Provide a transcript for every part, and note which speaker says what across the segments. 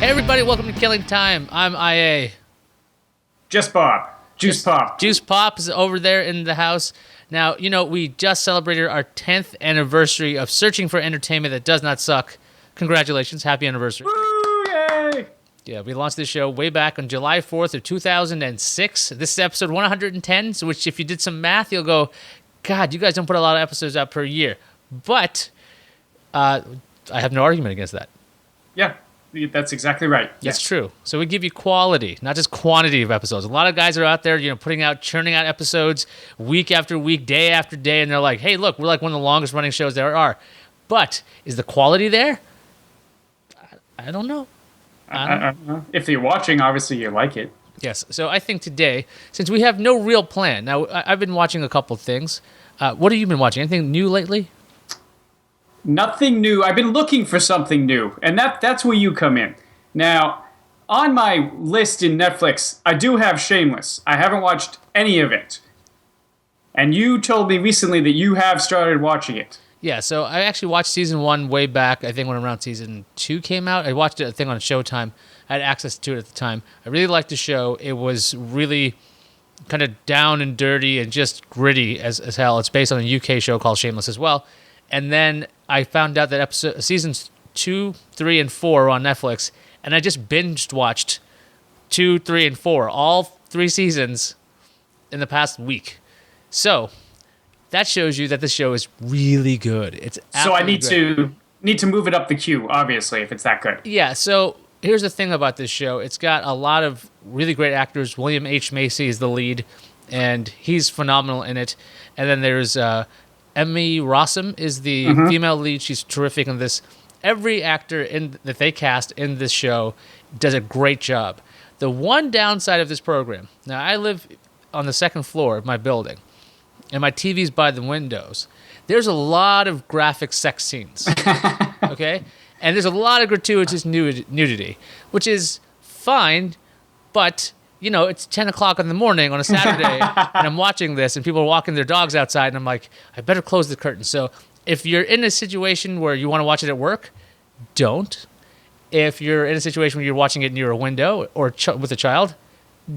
Speaker 1: Hey everybody, welcome to Killing Time. I'm IA.
Speaker 2: Just Bob. Juice Pop.
Speaker 1: Juice Pop is over there in the house. Now, you know, we just celebrated our 10th anniversary of searching for entertainment that does not suck. Congratulations. Happy anniversary.
Speaker 2: Woo, yay!
Speaker 1: Yeah, we launched this show way back on July 4th of 2006. This is episode 110, so which if you did some math, you'll go, God, you guys don't put a lot of episodes out per year. But I have no argument against that.
Speaker 2: Yeah, that's exactly right.
Speaker 1: That's true. So we give you quality, not just quantity of episodes. A lot of guys are out there, churning out episodes week after week, day after day, and they're like, hey, look, we're like one of the longest running shows there are. But is the quality there? I don't know.
Speaker 2: If you're watching, obviously you like it.
Speaker 1: Yes. So I think today, since we have no real plan, now I've been watching a couple things. What have you been watching? Anything new lately?
Speaker 2: Nothing new. I've been looking for something new, and that's where you come in. Now, on my list in Netflix, I do have Shameless. I haven't watched any of it. And you told me recently that you have started watching it.
Speaker 1: Yeah, so I actually watched season 1 way back, I think when around season 2 came out. I watched it, I think, on Showtime. I had access to it at the time. I really liked the show. It was really kind of down and dirty and just gritty as hell. It's based on a UK show called Shameless as well. And then I found out that seasons 2, 3, and 4 are on Netflix, and I just binge watched 2, 3, and 4, all 3 seasons in the past week. So that shows you that this show is really good. It's
Speaker 2: so I need to move it up the queue, obviously, if it's that good.
Speaker 1: Yeah. So here's the thing about this show: it's got a lot of really great actors. William H. Macy is the lead, and he's phenomenal in it. And then there's Emmy Rossum is the female lead. She's terrific in this. Every actor that they cast in this show does a great job. The one downside of this program, now I live on the second floor of my building, and my TV's by the windows. There's a lot of graphic sex scenes, okay? And there's a lot of gratuitous nudity, which is fine, but it's 10 o'clock in the morning on a Saturday, and I'm watching this, and people are walking their dogs outside, and I'm like, I better close the curtain. So if you're in a situation where you want to watch it at work, don't. If you're in a situation where you're watching it near a window or with a child,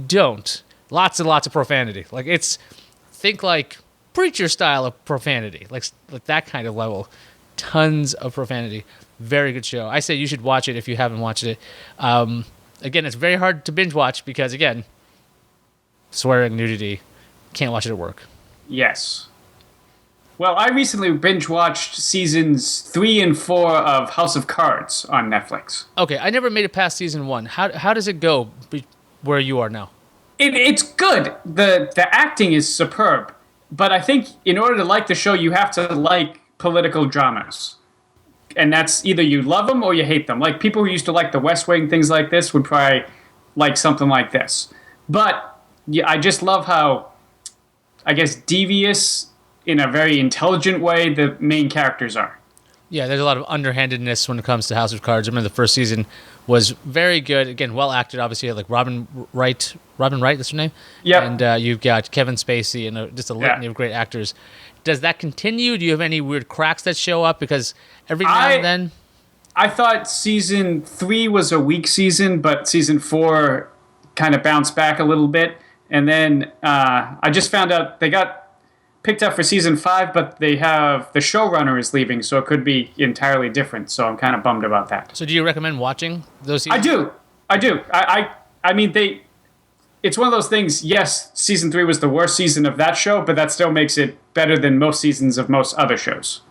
Speaker 1: don't. Lots and lots of profanity. Think like Preacher style of profanity, like that kind of level. Tons of profanity. Very good show. I say you should watch it if you haven't watched it. Again, it's very hard to binge watch because, again, swearing, nudity, can't watch it at work.
Speaker 2: Yes. Well, I recently binge watched seasons 3 and 4 of House of Cards on Netflix.
Speaker 1: Okay, I never made it past season 1. How does it go where you are now?
Speaker 2: It's good. The acting is superb. But I think in order to like the show, you have to like political dramas. And that's either you love them or you hate them. Like people who used to like The West Wing, things like this, would probably like something like this. But yeah, I just love how, I guess, devious in a very intelligent way the main characters are.
Speaker 1: Yeah, there's a lot of underhandedness when it comes to House of Cards. I remember the first season was very good. Again, well acted, obviously, like Robin Wright, that's her name?
Speaker 2: Yeah.
Speaker 1: And you've got Kevin Spacey and just a litany of great actors. Does that continue? Do you have any weird cracks that show up? Because every now and then...
Speaker 2: I thought season 3 was a weak season, but season 4 kind of bounced back a little bit. And then I just found out they got picked up for season 5, but the showrunner is leaving, so it could be entirely different. So I'm kind of bummed about that.
Speaker 1: So do you recommend watching those seasons?
Speaker 2: I do. I mean, it's one of those things, yes, season 3 was the worst season of that show, but that still makes it better than most seasons of most other shows.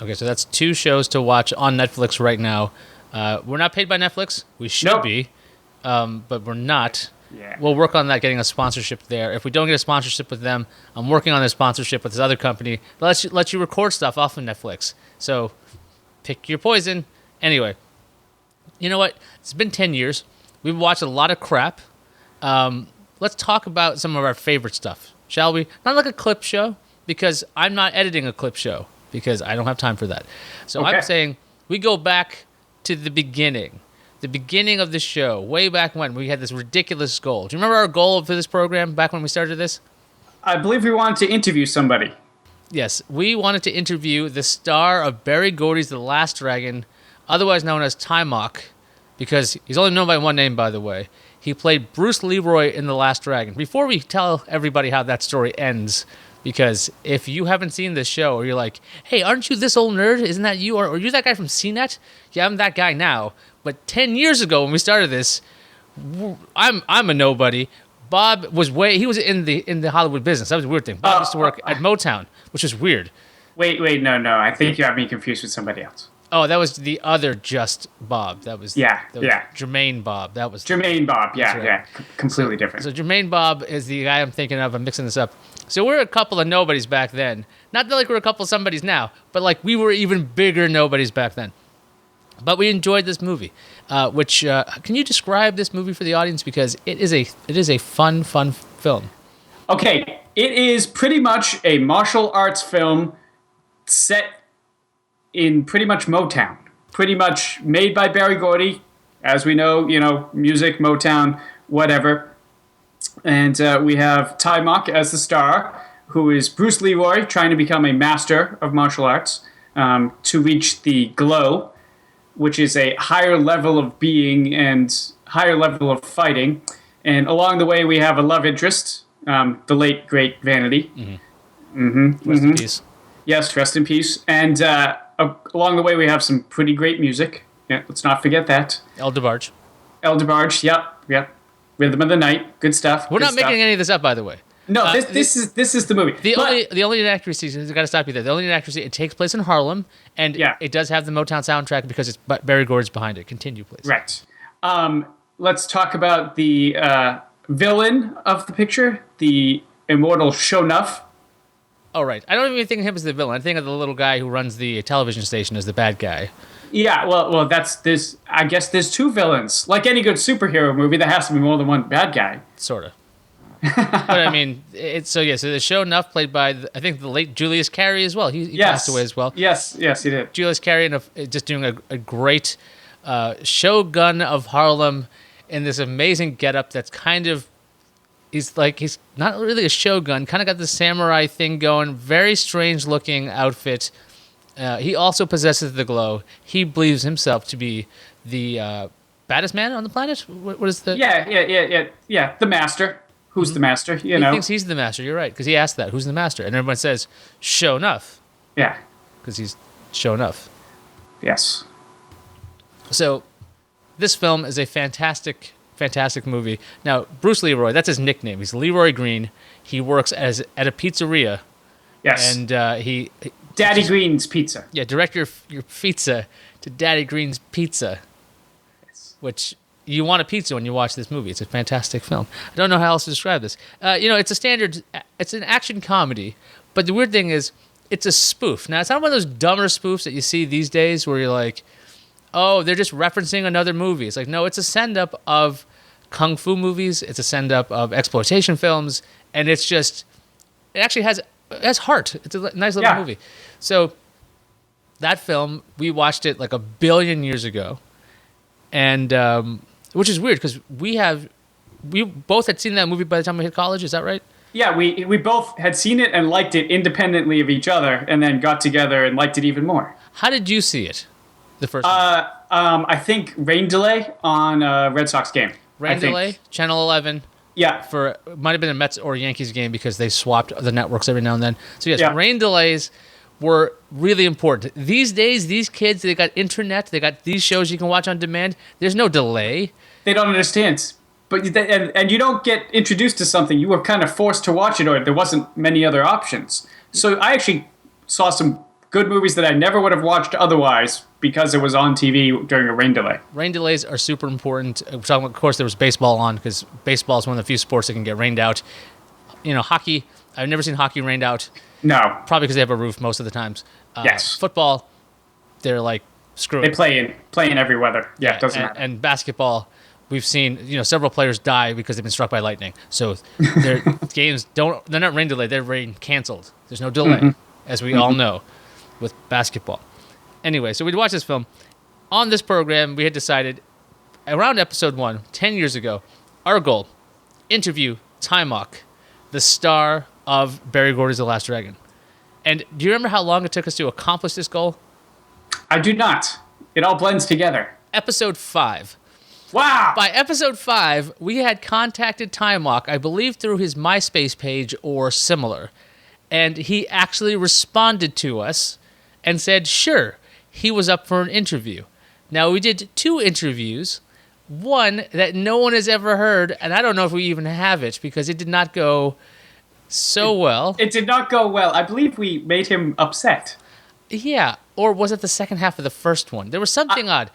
Speaker 1: Okay, so that's 2 shows to watch on Netflix right now. We're not paid by Netflix. We should be, but we're not.
Speaker 2: Yeah.
Speaker 1: We'll work on that, getting a sponsorship there. If we don't get a sponsorship with them, I'm working on a sponsorship with this other company that lets you record stuff off of Netflix. So pick your poison. Anyway, you know what? It's been 10 years. We've watched a lot of crap. Let's talk about some of our favorite stuff, shall we? Not like a clip show, because I'm not editing a clip show, because I don't have time for that. So okay. I'm saying we go back to the beginning of the show, way back when we had this ridiculous goal. Do you remember our goal for this program back when we started this?
Speaker 2: I believe we wanted to interview somebody.
Speaker 1: Yes, we wanted to interview the star of Gordy's The Last Dragon, otherwise known as Timok, because he's only known by one name, by the way. He played Bruce Leroy in The Last Dragon. Before we tell everybody how that story ends, because if you haven't seen this show, or you're like, hey, aren't you this old nerd? Isn't that you? Or you're that guy from CNET? Yeah, I'm that guy now. But 10 years ago when we started this, I'm a nobody. Bob was he was in the Hollywood business. That was a weird thing. Bob used to work at Motown, which is weird.
Speaker 2: Wait, no. I think you have me confused with somebody else.
Speaker 1: Oh, that was the other Just Bob. That was Jermaine Bob. That was
Speaker 2: Jermaine Bob. Yeah. Completely different.
Speaker 1: So Jermaine Bob is the guy I'm thinking of. I'm mixing this up. So we're a couple of nobodies back then. Not that like we're a couple of somebodies now, but like we were even bigger nobodies back then. But we enjoyed this movie. Which can you describe this movie for the audience, because it is a fun film.
Speaker 2: Okay, it is pretty much a martial arts film set in pretty much Motown. Pretty much made by Berry Gordy, as we know, music, Motown, whatever. And we have Ty Mock as the star, who is Bruce Leroy, trying to become a master of martial arts to reach the glow, which is a higher level of being and higher level of fighting. And along the way, we have a love interest, the late, great Vanity.
Speaker 1: Rest in peace.
Speaker 2: Yes, rest in peace. And along the way, we have some pretty great music. Yeah, let's not forget that.
Speaker 1: El DeBarge,
Speaker 2: yep. Rhythm of the Night, good stuff.
Speaker 1: We're not making any of this up, by the way.
Speaker 2: No, this is the movie.
Speaker 1: The only inaccuracy, I've got to stop you there. The only inaccuracy, it takes place in Harlem, and it does have the Motown soundtrack because it's Berry Gordy's behind it. Continue, please.
Speaker 2: Right. Let's talk about the villain of the picture, the immortal Shonuff.
Speaker 1: Oh, right. I don't even think of him as the villain. I think of the little guy who runs the television station as the bad guy.
Speaker 2: Yeah, well, this. I guess there's two villains. Like any good superhero movie, there has to be more than one bad guy.
Speaker 1: Sort of. But I mean, so the Shonuff, played by I think the late Julius Carry as well. He passed away as well.
Speaker 2: Yes, he did.
Speaker 1: Julius Carry just doing a great Shogun of Harlem in this amazing getup. That's kind of he's not really a shogun. Kind of got the samurai thing going. Very strange looking outfit. He also possesses the glow. He believes himself to be the baddest man on the planet. What is the?
Speaker 2: Yeah. The master. Who's the master?
Speaker 1: He thinks he's the master. You're right, because he asked that. Who's the master? And everyone says, Shonuff.
Speaker 2: Yeah.
Speaker 1: Because he's Shonuff.
Speaker 2: Yes.
Speaker 1: So, this film is a fantastic movie. Now, Bruce Leroy, that's his nickname. He's Leroy Green. He works at a pizzeria.
Speaker 2: Yes.
Speaker 1: And
Speaker 2: Daddy Green's Pizza.
Speaker 1: Yeah, direct your pizza to Daddy Green's Pizza. Yes. Which... you want a pizza when you watch this movie. It's a fantastic film. I don't know how else to describe this. It's an action comedy, but the weird thing is, it's a spoof. Now, it's not one of those dumber spoofs that you see these days where you're like, oh, they're just referencing another movie. It's like, no, it's a send-up of kung fu movies. It's a send-up of exploitation films, and it actually has heart. It's a nice little movie. So, that film, we watched it like 1 billion years ago, and... which is weird because we both had seen that movie by the time we hit college. Is that right?
Speaker 2: Yeah, we both had seen it and liked it independently of each other, and then got together and liked it even more.
Speaker 1: How did you see it? The first one?
Speaker 2: I think rain delay on a Red Sox game.
Speaker 1: Rain delay, Channel 11.
Speaker 2: Yeah.
Speaker 1: It might have been a Mets or Yankees game because they swapped the networks every now and then. So yes, rain delays were really important. These days, these kids, they got internet, they got these shows you can watch on demand. There's no delay.
Speaker 2: They don't understand. But and you don't get introduced to something. You were kind of forced to watch it, or there wasn't many other options. So I actually saw some good movies that I never would have watched otherwise because it was on TV during a rain delay.
Speaker 1: Rain delays are super important. We're talking about, of course, there was baseball on because baseball is one of the few sports that can get rained out. Hockey, I've never seen hockey rained out.
Speaker 2: No.
Speaker 1: Probably because they have a roof most of the times.
Speaker 2: Yes.
Speaker 1: Football, they're like, screw it.
Speaker 2: They play in every weather. Yeah, it doesn't matter.
Speaker 1: And basketball, we've seen several players die because they've been struck by lightning. So their games they're not rain delayed, they're rain canceled. There's no delay, as we all know with basketball. Anyway, so we'd watch this film. On this program, we had decided around episode 1, 10 years ago, our goal, interview Ty Mock, the star of Berry Gordy's The Last Dragon. And do you remember how long it took us to accomplish this goal?
Speaker 2: I do not. It all blends together.
Speaker 1: Episode 5.
Speaker 2: Wow.
Speaker 1: By episode 5, we had contacted Timok, I believe through his MySpace page or similar. And he actually responded to us and said, sure, he was up for an interview. Now, we did 2 interviews, one that no one has ever heard, and I don't know if we even have it because it did not go so well.
Speaker 2: It did not go well. I believe we made him upset.
Speaker 1: Yeah, or was it the second half of the first one? There was something odd.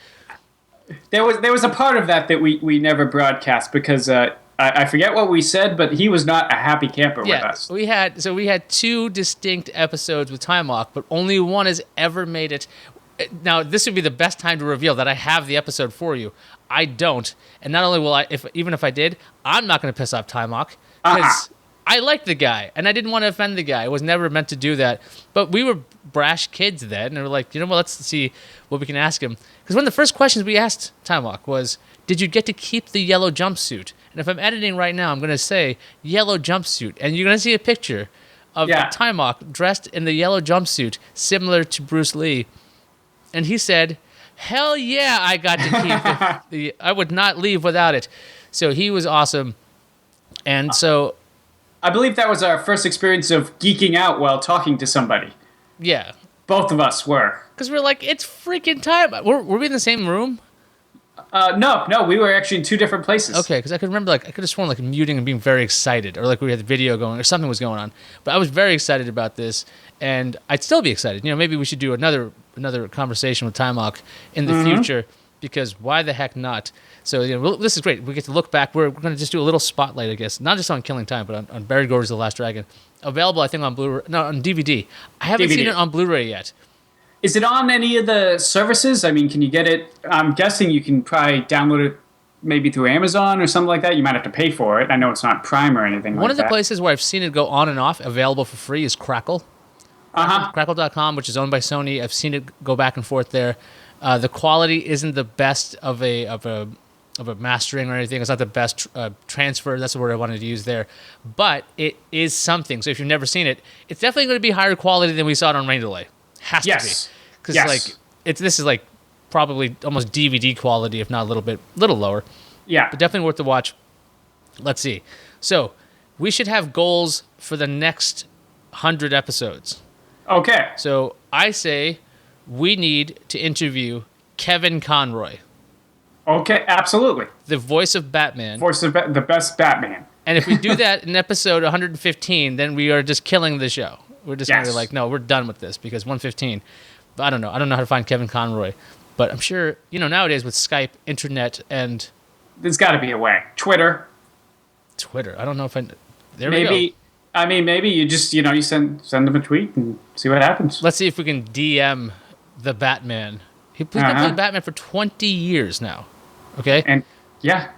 Speaker 2: There was a part of that we never broadcast because I forget what we said, but he was not a happy camper with us.
Speaker 1: We had 2 distinct episodes with Timok, but only one has ever made it. Now, this would be the best time to reveal that I have the episode for you. I don't, and not only will I, even if I did, I'm not going to piss off Timok because I like the guy, and I didn't want to offend the guy. I was never meant to do that. But we were brash kids then, and we were like, you know what, let's see what we can ask him. Because one of the first questions we asked Timok was, did you get to keep the yellow jumpsuit? And if I'm editing right now, I'm going to say yellow jumpsuit, and you're going to see a picture of Timok dressed in the yellow jumpsuit, similar to Bruce Lee. And he said, hell yeah, I got to keep it. I would not leave without it. So he was awesome. And so
Speaker 2: I believe that was our first experience of geeking out while talking to somebody.
Speaker 1: Yeah.
Speaker 2: Both of us were.
Speaker 1: Because we're like, it's freaking time. Were we in the same room?
Speaker 2: No, we were actually in 2 different places.
Speaker 1: Okay, because I could remember, I could have sworn, muting and being very excited, or we had the video going, or something was going on. But I was very excited about this, and I'd still be excited. Maybe we should do another conversation with Timok in the future, because why the heck not? So, this is great. We get to look back. We're going to just do a little spotlight, I guess, not just on Killing Time, but on Barry Gordy's The Last Dragon. Available, I think, on on DVD. I haven't seen it on Blu-ray yet.
Speaker 2: Is it on any of the services? I mean, can you get it? I'm guessing you can probably download it maybe through Amazon or something like that. You might have to pay for it. I know it's not Prime or anything like that.
Speaker 1: One of the places where I've seen it go on and off, available for free, is Crackle. Crackle.com, which is owned by Sony. I've seen it go back and forth there. The quality isn't the best of a mastering or anything. It's not the best transfer. That's the word I wanted to use there. But it is something. So if you've never seen it, it's definitely going to be higher quality than we saw it on Rain Delay. Has to be. Because this is probably almost DVD quality, if not a little lower.
Speaker 2: Yeah.
Speaker 1: But definitely worth the watch. Let's see. So we should have goals for the next 100 episodes.
Speaker 2: Okay.
Speaker 1: So I say we need to interview Kevin Conroy.
Speaker 2: Okay, absolutely.
Speaker 1: The voice of Batman.
Speaker 2: The best Batman.
Speaker 1: And if we do that in episode 115, then we are just killing the show. We're just going to be like, no, we're done with this because 115. But I don't know. I don't know how to find Kevin Conroy. But I'm sure, nowadays with Skype, internet, and...
Speaker 2: There's got to be a way. Twitter.
Speaker 1: I don't know if I... There
Speaker 2: maybe,
Speaker 1: we go.
Speaker 2: I mean, maybe you just, you send them a tweet and see what happens.
Speaker 1: Let's see if we can DM the Batman. He's been playing Batman for 20 years now. Okay?
Speaker 2: And, yeah.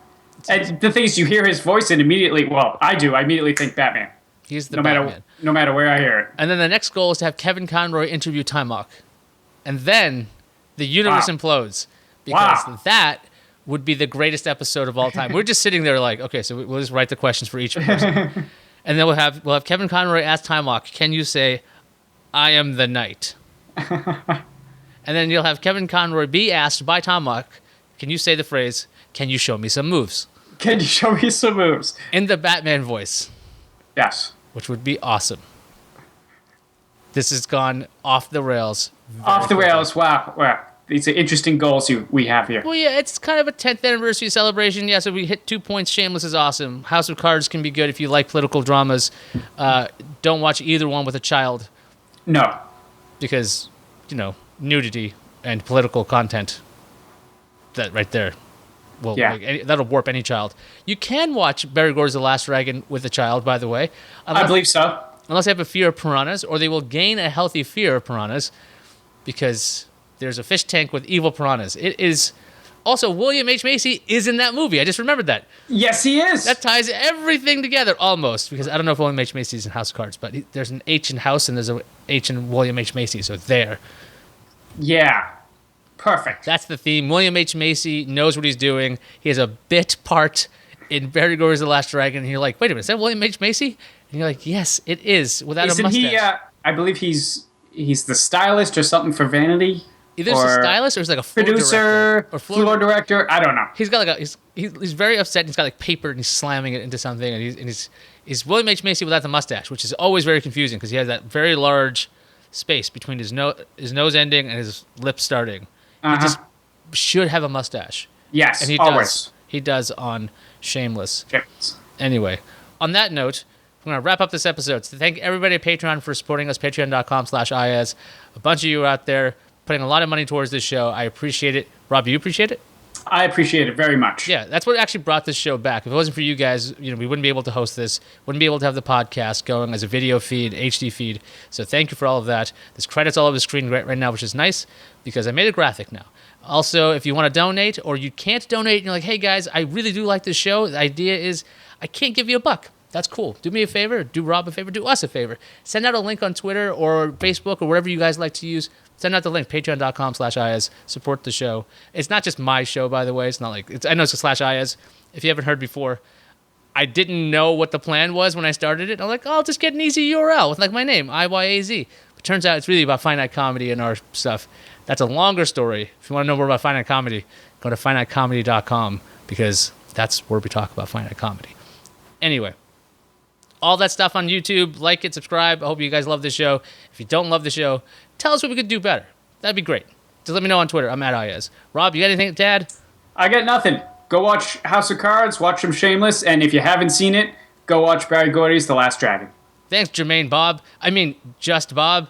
Speaker 2: And the thing is, you hear his voice and immediately, I immediately think Batman.
Speaker 1: He's the Batman.
Speaker 2: No matter where I hear it.
Speaker 1: And then the next goal is to have Kevin Conroy interview Timok. And then the universe implodes. Because that would be the greatest episode of all time. We're just sitting there like, okay, so we'll just write the questions for each person. And then we'll have Kevin Conroy ask Timok, can you say, I am the knight? And then you'll have Kevin Conroy be asked by Timok, can you say the phrase, can you show me some moves?
Speaker 2: Can you show me some moves? In
Speaker 1: the Batman voice.
Speaker 2: Yes.
Speaker 1: Which would be awesome. This has gone off the rails.
Speaker 2: Off the rails, wow. These are interesting goals we have here.
Speaker 1: Well, yeah, it's kind of a 10th anniversary celebration. Yeah, so we hit 2 points. Shameless is awesome. House of Cards can be good if you like political dramas. Don't watch either one with a child.
Speaker 2: No.
Speaker 1: Because, nudity and political content, that right there, that'll warp any child. You can watch Barry Gordy's The Last Dragon with a child, by the way.
Speaker 2: I believe so.
Speaker 1: Unless they have a fear of piranhas, or they will gain a healthy fear of piranhas, because there's a fish tank with evil piranhas. It is... Also, William H. Macy is in that movie. I just remembered that.
Speaker 2: Yes, he is.
Speaker 1: That ties everything together, almost. Because I don't know if William H. Macy is in House of Cards, but there's an H in House and there's an H in William H. Macy, so there.
Speaker 2: Yeah. Perfect.
Speaker 1: That's the theme. William H. Macy knows what he's doing. He has a bit part in Barry Gordy's The Last Dragon, and you're like, wait a minute, is that William H. Macy? And you're like, yes, it is, without a mustache.
Speaker 2: I believe he's the stylist or something for Vanity.
Speaker 1: Either he's a stylist or he's like a floor
Speaker 2: producer,
Speaker 1: director, or
Speaker 2: floor director. I don't know.
Speaker 1: He's got like he's very upset. And he's got like paper and he's slamming it into something, and he's William H Macy without the mustache, which is always very confusing because he has that very large space between his nose ending and his lips starting. He just should have a mustache.
Speaker 2: Yes,
Speaker 1: and he
Speaker 2: always.
Speaker 1: does. He does on Shameless. Anyway, on that note, I'm going to wrap up this episode. So thank everybody at Patreon for supporting us, patreon.com/IAS. A bunch of you out there putting a lot of money towards this show. I appreciate it. Rob, do you appreciate it?
Speaker 2: I appreciate it very much.
Speaker 1: Yeah, that's what actually brought this show back. If it wasn't for you guys, we wouldn't be able to host this, wouldn't be able to have the podcast going as a video feed, HD feed. So thank you for all of that. There's credits all over the screen right now, which is nice because I made a graphic now. Also, if you want to donate or you can't donate and you're like, hey guys, I really do like this show. The idea is I can't give you $1. That's cool. Do me a favor, do Rob a favor, do us a favor. Send out a link on Twitter or Facebook or wherever you guys like to use. Send out the link, patreon.com/IAS. Support the show. It's not just my show, by the way. It's not like, I know it's a /IAS. If you haven't heard before, I didn't know what the plan was when I started it. I'm like, I'll just get an easy URL with like my name, IYAZ. It turns out it's really about finite comedy and our stuff. That's a longer story. If you want to know more about finite comedy, go to finitecomedy.com because that's where we talk about finite comedy. Anyway, all that stuff on YouTube. Like it, subscribe. I hope you guys love the show. If you don't love the show, tell us what we could do better. That'd be great. Just let me know on Twitter. I'm at IAS. Rob, you got anything to add?
Speaker 2: I got nothing. Go watch House of Cards, watch some Shameless, and if you haven't seen it, go watch Barry Gordy's The Last Dragon.
Speaker 1: Thanks, Jermaine Bob. I mean, Just Bob.